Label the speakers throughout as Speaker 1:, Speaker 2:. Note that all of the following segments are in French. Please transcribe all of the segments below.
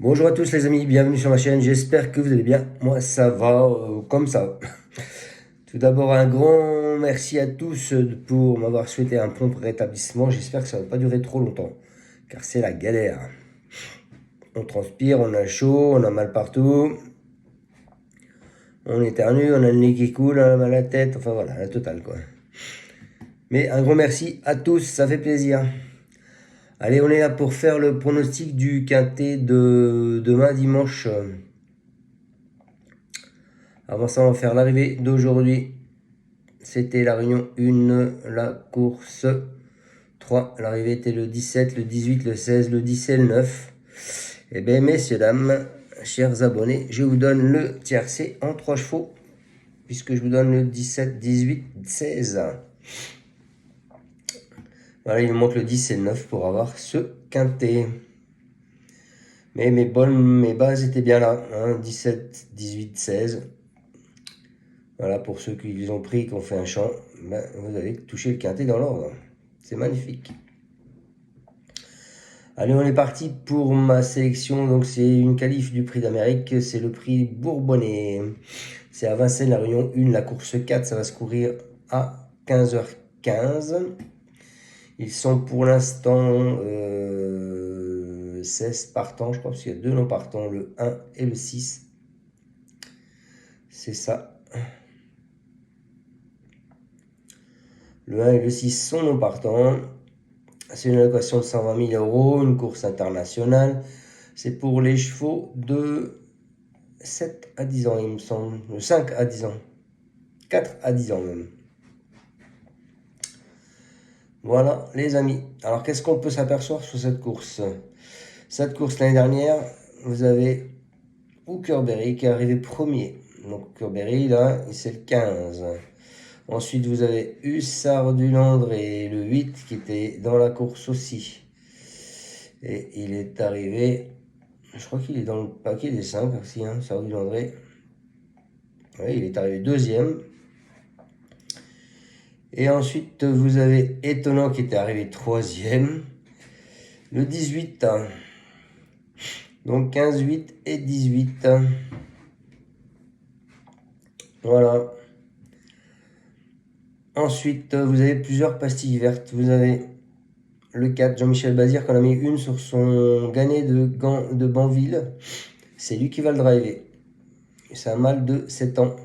Speaker 1: Bonjour à tous les amis, bienvenue sur ma chaîne, j'espère que vous allez bien. Moi ça va comme ça. Tout d'abord un grand merci à tous pour m'avoir souhaité un prompt rétablissement. J'espère que ça ne va pas durer trop longtemps, car c'est la galère. On transpire, on a chaud, on a mal partout, on éternue, on a le nez qui coule, on a mal à la tête, enfin voilà, la totale quoi. Mais un grand merci à tous, ça fait plaisir. Allez, on est là pour faire le pronostic du quintet de demain dimanche. Avant ça, on va faire l'arrivée d'aujourd'hui. C'était la réunion 1, la course 3. L'arrivée était le 17, le 18, le 16, le 10 et le 9. Eh bien, messieurs, dames, chers abonnés, je vous donne le tiercé en 3 chevaux, puisque je vous donne le 17, 18, 16. Voilà, il me manque le 10 et le 9 pour avoir ce quintet. Mais mes bases étaient bien là, hein, 17, 18, 16. Voilà, pour ceux qui les ont pris, qui ont fait un champ, ben, vous avez touché le quintet dans l'ordre. C'est magnifique. Allez, on est parti pour ma sélection. Donc, c'est une qualif du prix d'Amérique. C'est le prix Bourbonnais. C'est à Vincennes, la Réunion 1, la course 4. Ça va se courir à 15h15. Ils sont pour l'instant 16 partants, je crois, parce qu'il y a deux non partants, le 1 et le 6. C'est ça. Le 1 et le 6 sont non partants. C'est une allocation de 120 000 euros, une course internationale. C'est pour les chevaux de 7 à 10 ans, il me semble. 5 à 10 ans. 4 à 10 ans même. Voilà, les amis. Alors, qu'est-ce qu'on peut s'apercevoir sur cette course? Cette course, l'année dernière, vous avez Hookerberry qui est arrivé premier. Donc, Hookerberry, là, c'est le 15. Ensuite, vous avez Hussard du Landré, le 8, qui était dans la course aussi. Et il est arrivé, je crois qu'il est dans le paquet des 5 aussi, hein, Hussard du Landré. Oui, il est arrivé deuxième. Et ensuite, vous avez Étonnant qui était arrivé troisième. Le 18. Donc 15, 8 et 18. Voilà. Ensuite, vous avez plusieurs pastilles vertes. Vous avez le 4, Jean-Michel Bazir, qu'on a mis une sur son Gannet de Banville. C'est lui qui va le driver. C'est un mâle de 7 ans.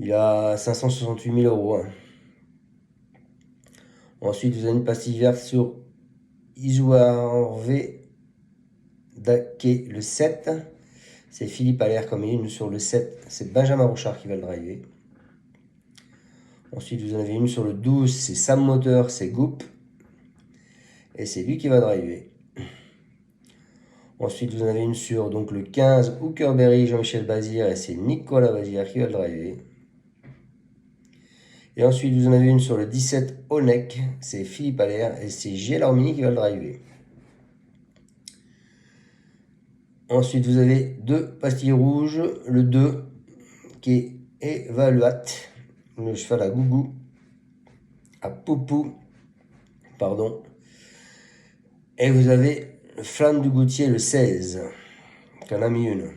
Speaker 1: Il a 568 000 euros. Hein. Ensuite, vous avez une pastille verte sur Isoarvé Daké, le 7. C'est Philippe Allaire comme une sur le 7. C'est Benjamin Rochard qui va le driver. Ensuite, vous en avez une sur le 12. C'est Sam Moteur, c'est Goop. Et c'est lui qui va driver. Ensuite, vous en avez une sur donc, le 15, Hookerberry, Jean-Michel Bazir. Et c'est Nicolas Bazir qui va le driver. Et ensuite, vous en avez une sur le 17, Onek. C'est Philippe Allaire. Et c'est G. Lormini qui va le driver. Ensuite, vous avez deux pastilles rouges. Le 2 qui est Evaluat. Le cheval à Gougou. À Poupou. Pardon. Et vous avez le Flamme du Goutier, le 16. Qui en a mis une.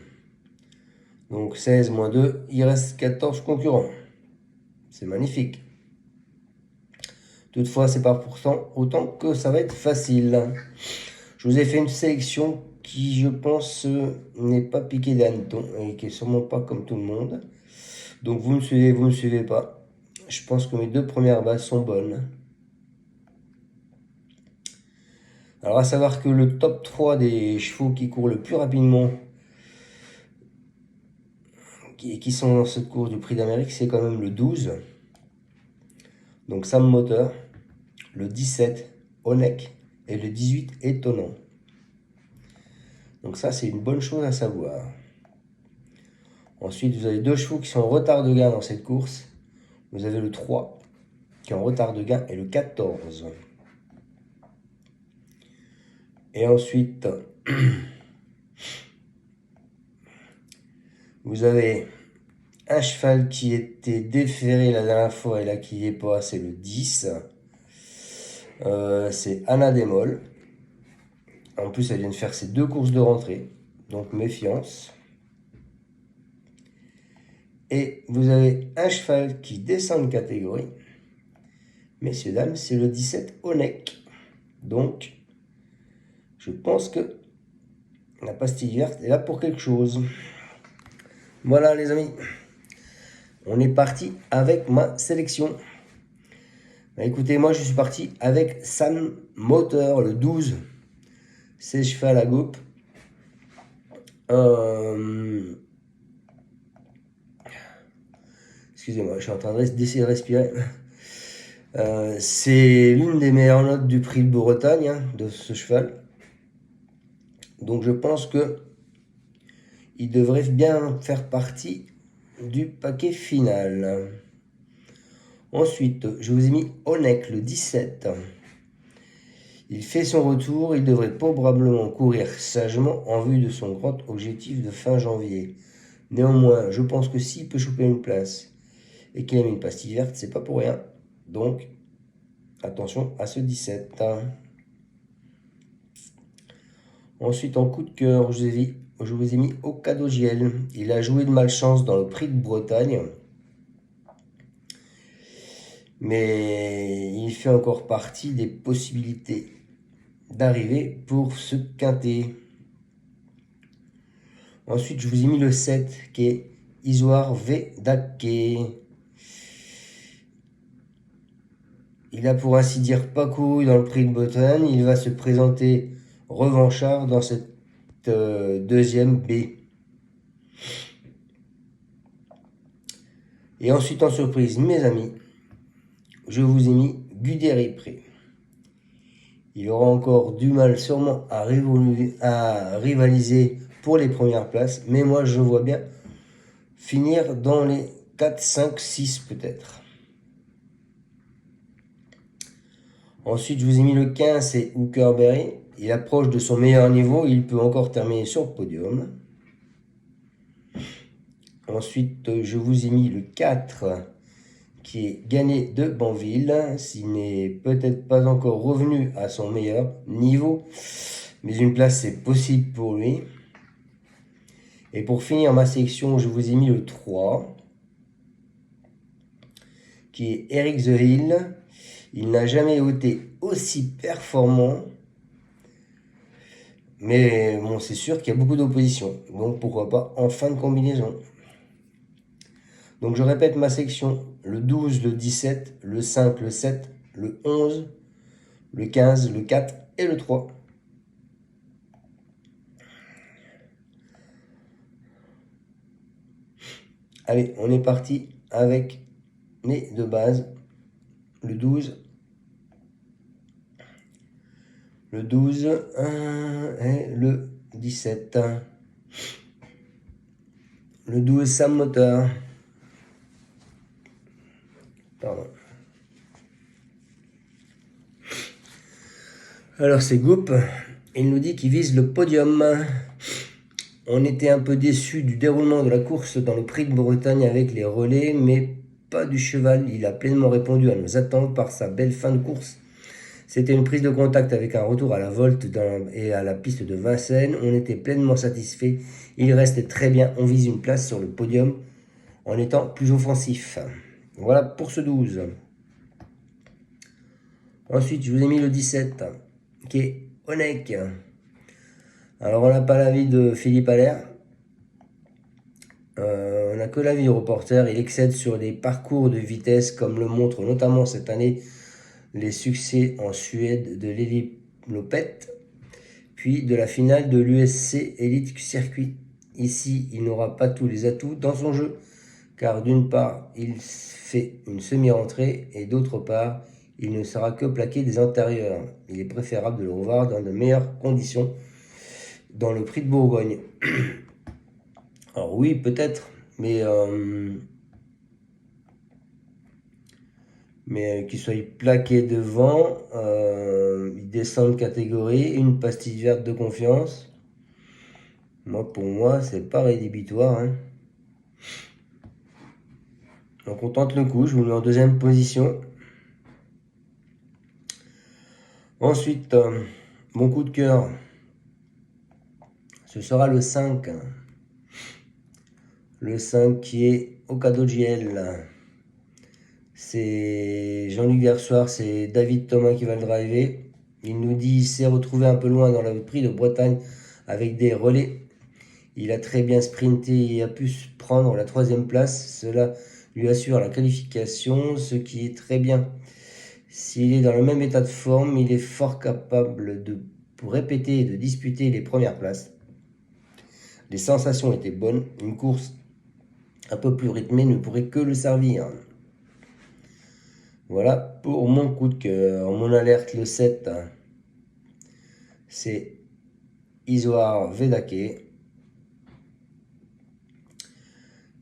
Speaker 1: Donc 16 moins 2. Il reste 14 concurrents. C'est magnifique. Toutefois, c'est pas pourtant autant que ça va être facile. Je vous ai fait une sélection qui, je pense, n'est pas piquée des hannetons et qui est sûrement pas comme tout le monde. Donc vous me suivez pas. Je pense que mes deux premières bases sont bonnes. Alors à savoir que le top 3 des chevaux qui courent le plus rapidement, qui sont dans cette course du Prix d'Amérique, c'est quand même le 12. Donc Sam Moteur, le 17, Onek, et le 18, Étonnant. Donc ça, c'est une bonne chose à savoir. Ensuite, vous avez deux chevaux qui sont en retard de gain dans cette course. Vous avez le 3 qui est en retard de gain et le 14. Et ensuite, vous avez un cheval qui était déféré la dernière fois et là qui n'y est pas, c'est le 10. C'est Anna Démol En plus, elle vient de faire ses 2 courses de rentrée. Donc, méfiance. Et vous avez un cheval qui descend de catégorie. Messieurs, dames, c'est le 17 Onek. Donc, je pense que la pastille verte est là pour quelque chose. Voilà les amis. On est parti avec ma sélection. Bah, écoutez, moi je suis parti avec Sam Moteur, le 12. C'est cheval à goupe. Excusez-moi, je suis en train d'essayer de respirer. C'est l'une des meilleures notes du prix de Bretagne, hein, de ce cheval. Donc je pense que il devrait bien faire partie du paquet final. Ensuite, je vous ai mis Onek, le 17. Il fait son retour, il devrait probablement courir sagement en vue de son grand objectif de fin janvier. Néanmoins, je pense que s'il peut choper une place et qu'il a mis une pastille verte, c'est pas pour rien. Donc, attention à ce 17. Ensuite, en coup de cœur, je vous ai mis Okadogiel. Il a joué de malchance dans le prix de Bretagne. Mais il fait encore partie des possibilités d'arriver pour ce quintet. Ensuite, je vous ai mis le 7 qui est Isoar Vedake. Il a pour ainsi dire pas couille dans le prix de Bretagne. Il va se présenter revanchard dans cette deuxième B. Et ensuite, en surprise, mes amis, je vous ai mis Guderipré. Il aura encore du mal sûrement à rivaliser pour les premières places. Mais moi, je vois bien finir dans les 4, 5, 6 peut-être. Ensuite, je vous ai mis le 15, c'est Hookerberry. Il approche de son meilleur niveau. Il peut encore terminer sur le podium. Ensuite, je vous ai mis le 4, qui est Gagné de Banville. S'il n'est peut-être pas encore revenu à son meilleur niveau, mais une place, c'est possible pour lui. Et pour finir ma sélection, je vous ai mis le 3, qui est Eric The Hill. Il n'a jamais été aussi performant. Mais bon, c'est sûr qu'il y a beaucoup d'opposition. Donc pourquoi pas en fin de combinaison. Donc je répète ma section. Le 12, le 17, le 5, le 7, le 11, le 15, le 4 et le 3. Allez, on est parti avec les deux bases. Le 12. Le 12 et le 17. Le 12, Sam Moteur. Pardon. Alors c'est Goup. Il nous dit qu'il vise le podium. On était un peu déçus du déroulement de la course dans le prix de Bretagne avec les relais, mais pas du cheval. Il a pleinement répondu à nos attentes par sa belle fin de course. C'était une prise de contact avec un retour à la volte et à la piste de Vincennes. On était pleinement satisfait. Il restait très bien. On vise une place sur le podium en étant plus offensif. Voilà pour ce 12. Ensuite, je vous ai mis le 17, qui est Onek. Alors, on n'a pas l'avis de Philippe Allaire. On n'a que l'avis du reporter. Il excède sur les parcours de vitesse, comme le montre notamment cette année les succès en Suède de Lili Lopet, puis de la finale de l'USC Elite Circuit. Ici, il n'aura pas tous les atouts dans son jeu, car d'une part, il fait une semi-rentrée, et d'autre part, il ne sera que plaqué des antérieurs. Il est préférable de le revoir dans de meilleures conditions dans le prix de Bourgogne. Alors oui, peut-être, mais qu'il soit plaqué devant, il descend de catégorie, une pastille verte de confiance. Pour moi, c'est pas rédhibitoire. Hein. Donc on tente le coup, je vous mets en deuxième position. Ensuite, mon coup de cœur, Ce sera le 5. Le 5 qui est au cadeau de JL. C'est Jean-Luc Versoir, c'est David Thomas qui va le driver. Il nous dit qu'il s'est retrouvé un peu loin dans le prix de Bretagne avec des relais. Il a très bien sprinté et a pu prendre la 3e place. Cela lui assure la qualification, ce qui est très bien. S'il est dans le même état de forme, il est fort capable de répéter et de disputer les premières places. Les sensations étaient bonnes. Une course un peu plus rythmée ne pourrait que le servir. Voilà pour mon coup de cœur. Mon alerte le 7, c'est Isoar Vedake.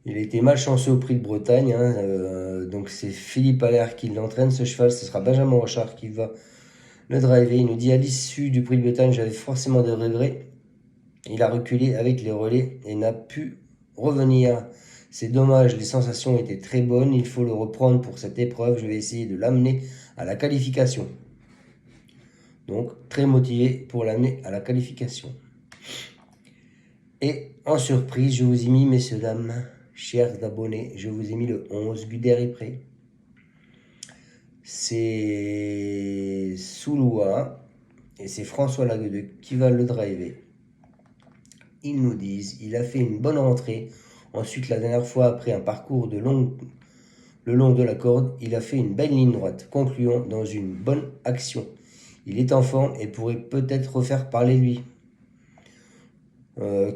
Speaker 1: Il a été malchanceux au prix de Bretagne. Donc c'est Philippe Allaire qui l'entraîne, ce cheval. Ce sera Benjamin Rochard qui va le driver. Il nous dit à l'issue du prix de Bretagne, j'avais forcément des regrets. Il a reculé avec les relais et n'a pu revenir. C'est dommage, les sensations étaient très bonnes. Il faut le reprendre pour cette épreuve. Je vais essayer de l'amener à la qualification. Donc, très motivé pour l'amener à la qualification. Et en surprise, je vous ai mis, messieurs, dames, chers abonnés, je vous ai mis le 11, Guder est prêt. C'est Souloua et c'est François Laguedec qui va le driver. Ils nous disent, il a fait une bonne rentrée. Ensuite, la dernière fois, après un parcours le long de la corde, il a fait une belle ligne droite, concluant dans une bonne action. Il est en forme et pourrait peut-être refaire parler lui.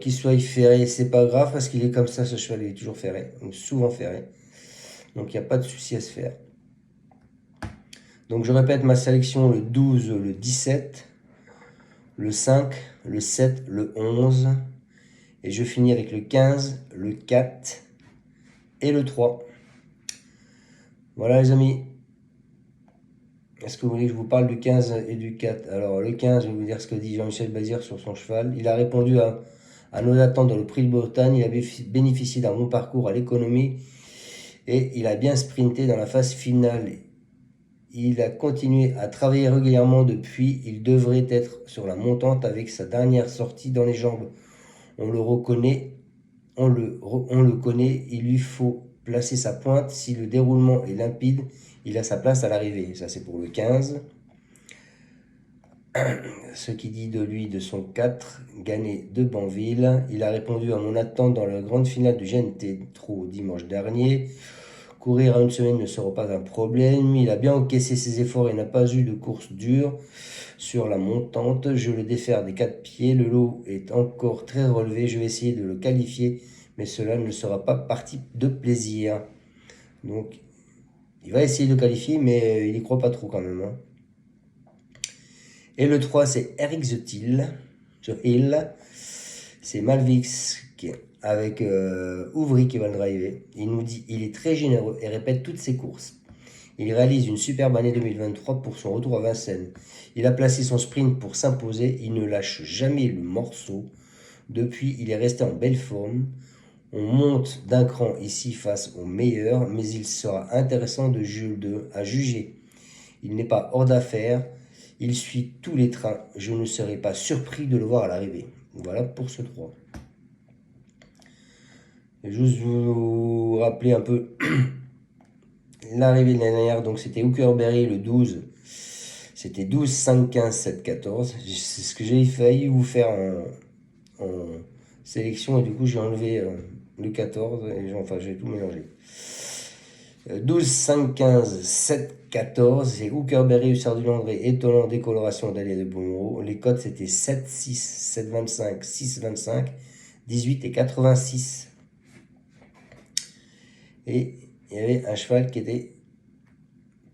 Speaker 1: Qu'il soit ferré, c'est pas grave parce qu'il est comme ça, ce cheval, il est toujours ferré, donc souvent ferré. Donc il n'y a pas de souci à se faire. Donc je répète ma sélection, le 12, le 17, le 5, le 7, le 11. Et je finis avec le 15, le 4 et le 3. Voilà les amis. Est-ce que vous voulez que je vous parle du 15 et du 4? Alors le 15, je vais vous dire ce que dit Jean-Michel Bazir sur son cheval. Il a répondu à nos attentes dans le prix de Bretagne. Il a bénéficié d'un bon parcours à l'économie et il a bien sprinté dans la phase finale. Il a continué à travailler régulièrement depuis. Il devrait être sur la montante avec sa dernière sortie dans les jambes. On le reconnaît, on le connaît, il lui faut placer sa pointe. Si le déroulement est limpide, il a sa place à l'arrivée. Ça, c'est pour le 15. Ce qui dit de lui, de son 4, Gagné de Banville. Il a répondu à mon attente dans la grande finale du GNT Trot dimanche dernier. Courir à une semaine ne sera pas un problème. Il a bien encaissé ses efforts et n'a pas eu de course dure sur la montante. Je le défère des 4 pieds. Le lot est encore très relevé. Je vais essayer de le qualifier, mais cela ne sera pas partie de plaisir. Donc, il va essayer de le qualifier, mais il n'y croit pas trop quand même. Et le 3, c'est Eric The Hill. C'est Malvix avec Ouvry qui va le driver. Il nous dit il est très généreux et répète toutes ses courses. Il réalise une superbe année 2023 pour son retour à Vincennes. Il a placé son sprint pour s'imposer. Il ne lâche jamais le morceau. Depuis, il est resté en belle forme. On monte d'un cran ici face au meilleur, mais il sera intéressant à juger. Il n'est pas hors d'affaire. Il suit tous les trains. Je ne serai pas surpris de le voir à l'arrivée. Voilà pour ce 3. Juste vous rappeler un peu l'arrivée de l'année dernière. Donc c'était Hookerberry le 12. C'était 12, 5, 15, 7, 14. C'est ce que j'ai failli vous faire en sélection. Et du coup j'ai enlevé le 14. Et enfin j'ai tout mélangé. 12, 5, 15, 7, 14. C'est Hookerberry, Hussard du Landré, étonnant décoloration d'Alier de Beaumont. Les codes c'était 7, 6, 7, 25, 6, 25, 18 et 86. Et il y avait un cheval qui était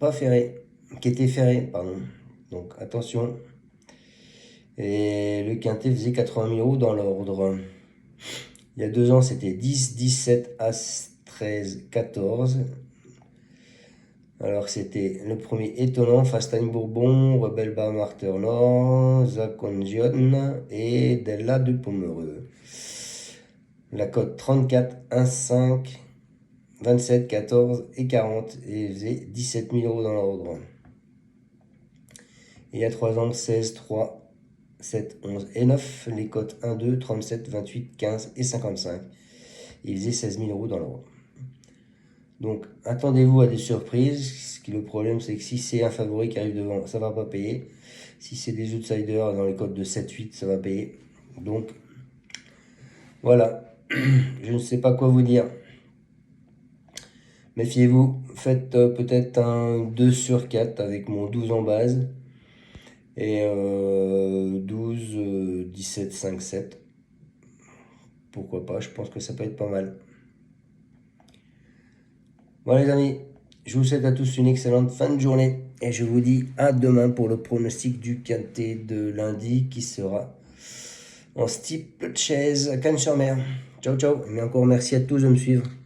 Speaker 1: pas ferré, qui était ferré, pardon. Donc attention. Et le quintet faisait 80 000 € dans l'ordre. Il y a 2 ans, c'était 10, 17, As, 13, 14. Alors c'était le premier étonnant, Fastine Bourbon, Rebelle Marter Nord, Zacondion et Della de Pomereux. La cote 34, 1, 5, 27, 14 et 40 et faisait 17 000 € dans l'ordre. Et il y a 3 ans, 16, 3, 7, 11 et 9. Les cotes 1, 2, 37, 28, 15 et 55. Il faisait 16 000 € dans l'ordre. Donc, attendez-vous à des surprises. Le problème, c'est que si c'est un favori qui arrive devant, ça ne va pas payer. Si c'est des outsiders dans les cotes de 7, 8, ça va payer. Donc, voilà. Je ne sais pas quoi vous dire. Méfiez-vous. Faites peut-être un 2 sur 4 avec mon 12 en base. Et 12, 17, 5, 7. Pourquoi pas, je pense que ça peut être pas mal. Voilà les amis, je vous souhaite à tous une excellente fin de journée. Et je vous dis à demain pour le pronostic du quintet de lundi qui sera en steeple chaise à Cannes-sur-Mer. Ciao ciao, mais encore merci à tous de me suivre.